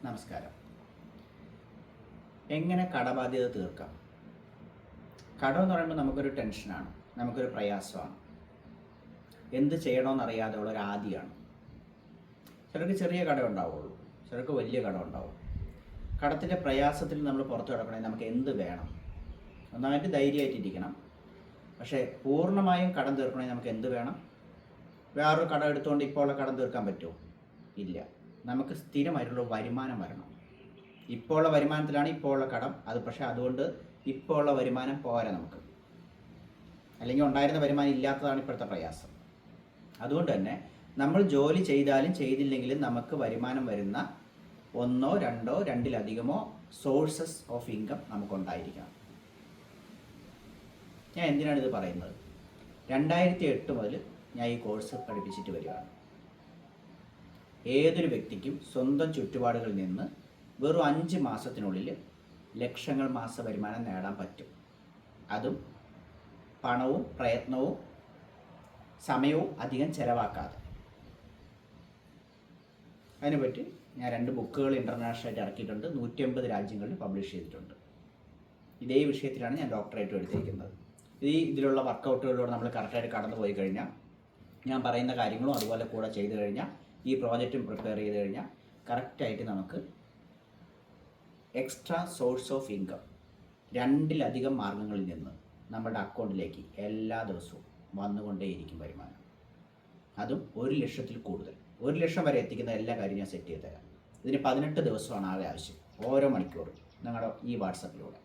നമസ്കാരം. എങ്ങനെ കടബാധ്യത തീർക്കാം? കടം എന്ന് പറയുമ്പോൾ നമുക്കൊരു ടെൻഷനാണ്, നമുക്കൊരു പ്രയാസമാണ്. എന്ത് ചെയ്യണമെന്നറിയാതെ ഉള്ള ഒരു ആദിയാണ്. ചിലർക്ക് ചെറിയ കടം ഉണ്ടാവുള്ളൂ, ചിലർക്ക് വലിയ കടം ഉണ്ടാവും. കടത്തിൻ്റെ പ്രയാസത്തിൽ നമ്മൾ പുറത്തു കിടക്കണമെങ്കിൽ നമുക്ക് എന്ത് വേണം? ഒന്നാമത് ധൈര്യമായിട്ടിരിക്കണം. പക്ഷേ പൂർണ്ണമായും കടം തീർക്കണമെങ്കിൽ നമുക്ക് എന്ത് വേണം? വേറൊരു കടം എടുത്തുകൊണ്ട് ഇപ്പോൾ ഉള്ള കടം തീർക്കാൻ പറ്റുമോ? ഇല്ല. നമുക്ക് സ്ഥിരമായിട്ടുള്ള വരുമാനം വരണം. ഇപ്പോൾ ഉള്ള വരുമാനത്തിലാണ് ഇപ്പോൾ ഉള്ള കടം. പക്ഷേ അതുകൊണ്ട് ഇപ്പോൾ ഉള്ള വരുമാനം പോരാ നമുക്ക്. അല്ലെങ്കിൽ ഉണ്ടായിരുന്ന വരുമാനം ഇല്ലാത്തതാണ് ഇപ്പോഴത്തെ പ്രയാസം. അതുകൊണ്ട് തന്നെ നമ്മൾ ജോലി ചെയ്താലും ചെയ്തില്ലെങ്കിലും നമുക്ക് വരുമാനം വരുന്ന ഒന്നോ രണ്ടോ രണ്ടിലധികമോ സോഴ്സസ് ഓഫ് ഇൻകം നമുക്കുണ്ടായിരിക്കണം. ഞാൻ എന്തിനാണ് ഇത് പറയുന്നത്? 2008 മുതൽ ഞാൻ ഈ കോഴ്സ് പഠിപ്പിച്ചിട്ട് വരികയാണ്. ഏതൊരു വ്യക്തിക്കും സ്വന്തം ചുറ്റുപാടുകളിൽ നിന്ന് വെറും 5 മാസത്തിനുള്ളിൽ ലക്ഷങ്ങൾ മാസ വരുമാനം നേടാൻ പറ്റും. അതും പണവും പ്രയത്നവും സമയവും അധികം ചിലവാക്കാതെ. അതിനെപ്പറ്റി ഞാൻ 2 ബുക്കുകൾ ഇൻ്റർനാഷണലായിട്ട് ഇറക്കിയിട്ടുണ്ട്. 150 രാജ്യങ്ങളിൽ പബ്ലിഷ് ചെയ്തിട്ടുണ്ട്. ഇതേ വിഷയത്തിലാണ് ഞാൻ ഡോക്ടറേറ്റ് എടുത്തിരിക്കുന്നത്. ഇതിലുള്ള വർക്കൗട്ടുകളിലൂടെ നമ്മൾ കറക്റ്റായിട്ട് കടന്നു പോയി കഴിഞ്ഞാൽ, ഞാൻ പറയുന്ന കാര്യങ്ങളും അതുപോലെ കൂടെ ചെയ്തു കഴിഞ്ഞാൽ, ഈ പ്രോജക്റ്റും പ്രിപ്പയർ ചെയ്ത് കഴിഞ്ഞാൽ കറക്റ്റായിട്ട് നമുക്ക് എക്സ്ട്രാ സോഴ്സ് ഓഫ് ഇൻകം 2-ലധികം മാർഗങ്ങളിൽ നിന്ന് നമ്മുടെ അക്കൗണ്ടിലേക്ക് എല്ലാ ദിവസവും വന്നുകൊണ്ടേയിരിക്കും വരുമാനം. അതും 1 ലക്ഷത്തിൽ കൂടുതൽ. 1 ലക്ഷം വരെ എത്തിക്കുന്ന എല്ലാ കാര്യവും ഞാൻ സെറ്റ് ചെയ്ത് തരാം. ഇതിന് 18 ദിവസമാണ് ആകെ ആവശ്യം. ഓരോ മണിക്കൂറും നിങ്ങളുടെ ഈ വാട്സപ്പിലൂടെ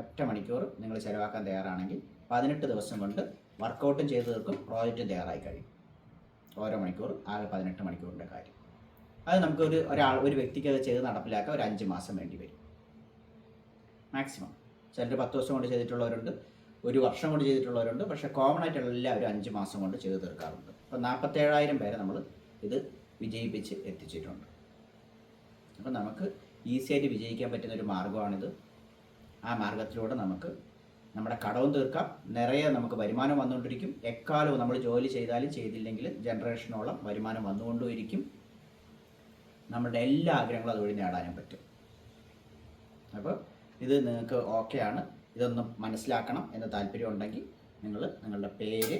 ഒറ്റ മണിക്കൂർ നിങ്ങൾ ചിലവാക്കാൻ തയ്യാറാണെങ്കിൽ 18 ദിവസം കൊണ്ട് വർക്കൗട്ടും ചെയ്ത് തീർക്കും, പ്രോജക്റ്റും തയ്യാറായി കഴിയും. ഓരോ മണിക്കൂർ ആകെ 18 മണിക്കൂറിൻ്റെ കാര്യം. അത് നമുക്ക് ഒരു വ്യക്തിക്ക് അത് ചെയ്ത് നടപ്പിലാക്കാൻ ഒരു 5 മാസം വേണ്ടി വരും മാക്സിമം. ചിലർ 10 ദിവസം കൊണ്ട് ചെയ്തിട്ടുള്ളവരുണ്ട്, 1 വർഷം കൊണ്ട് ചെയ്തിട്ടുള്ളവരുണ്ട്. പക്ഷേ കോമൺ ആയിട്ടുള്ള എല്ലാവരും 5 മാസം കൊണ്ട് ചെയ്ത് തീർക്കാറുണ്ട്. അപ്പോൾ 47,000 പേരെ നമ്മൾ ഇത് വിജയിപ്പിച്ച് എത്തിച്ചിട്ടുണ്ട്. അപ്പോൾ നമുക്ക് ഈസിയായിട്ട് വിജയിക്കാൻ പറ്റുന്നൊരു മാർഗ്ഗമാണിത്. ആ മാർഗത്തിലൂടെ നമുക്ക് നമ്മുടെ കടവും തീർക്കാം, നിറയെ നമുക്ക് വരുമാനം വന്നുകൊണ്ടിരിക്കും. എക്കാലവും നമ്മൾ ജോലി ചെയ്താലും ചെയ്തില്ലെങ്കിലും ജനറേഷനോളം വരുമാനം വന്നുകൊണ്ടിരിക്കും. നമ്മളുടെ എല്ലാ ആഗ്രഹങ്ങളും അതുവഴി നേടാനും പറ്റും. അപ്പോൾ ഇത് നിങ്ങൾക്ക് ഓക്കെയാണ്, ഇതൊന്നും മനസ്സിലാക്കണം എന്ന് താല്പര്യം ഉണ്ടെങ്കിൽ നിങ്ങൾ നിങ്ങളുടെ പേര്,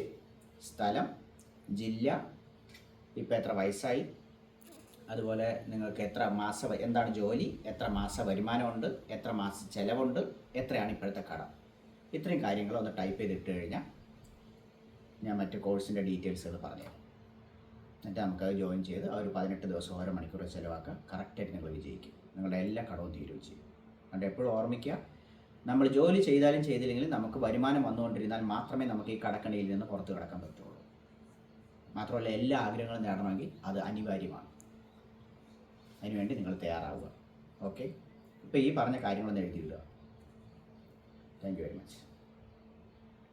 സ്ഥലം, ജില്ല, ഇപ്പോൾ എത്ര വയസ്സായി, അതുപോലെ നിങ്ങൾക്ക് എന്താണ് ജോലി, എത്ര മാസ വരുമാനമുണ്ട്, എത്ര മാസ ചിലവുണ്ട്, എത്രയാണ് ഇപ്പോഴത്തെ കടം, ഇത്രയും കാര്യങ്ങളൊന്ന് ടൈപ്പ് ചെയ്തിട്ട് കഴിഞ്ഞാൽ ഞാൻ മറ്റ് കോഴ്സിൻ്റെ ഡീറ്റെയിൽസുകൾ പറഞ്ഞുതരാം. എന്നിട്ട് നമുക്കത് ജോയിൻ ചെയ്ത് ആ ഒരു 18 ദിവസം ഓരോ മണിക്കൂർ ചിലവാക്കുക. കറക്റ്റായിട്ട് നിങ്ങൾ വിജയിക്കും. നിങ്ങളുടെ എല്ലാ കടവും തീരുകയും ചെയ്യും. അതുകൊണ്ട് എപ്പോഴും ഓർമ്മിക്കുക, നമ്മൾ ജോലി ചെയ്താലും ചെയ്തില്ലെങ്കിലും നമുക്ക് വരുമാനം വന്നുകൊണ്ടിരുന്നാൽ മാത്രമേ നമുക്ക് ഈ കടക്കണിയിൽ നിന്ന് പുറത്ത് കിടക്കാൻ പറ്റുള്ളൂ. മാത്രമല്ല എല്ലാ ആഗ്രഹങ്ങളും നേടണമെങ്കിൽ അത് അനിവാര്യമാണ്. അതിനുവേണ്ടി നിങ്ങൾ തയ്യാറാവുക. ഓക്കെ, ഇപ്പോൾ ഈ പറഞ്ഞ കാര്യങ്ങളൊന്ന് എഴുതിയിടുക. Thank you very much.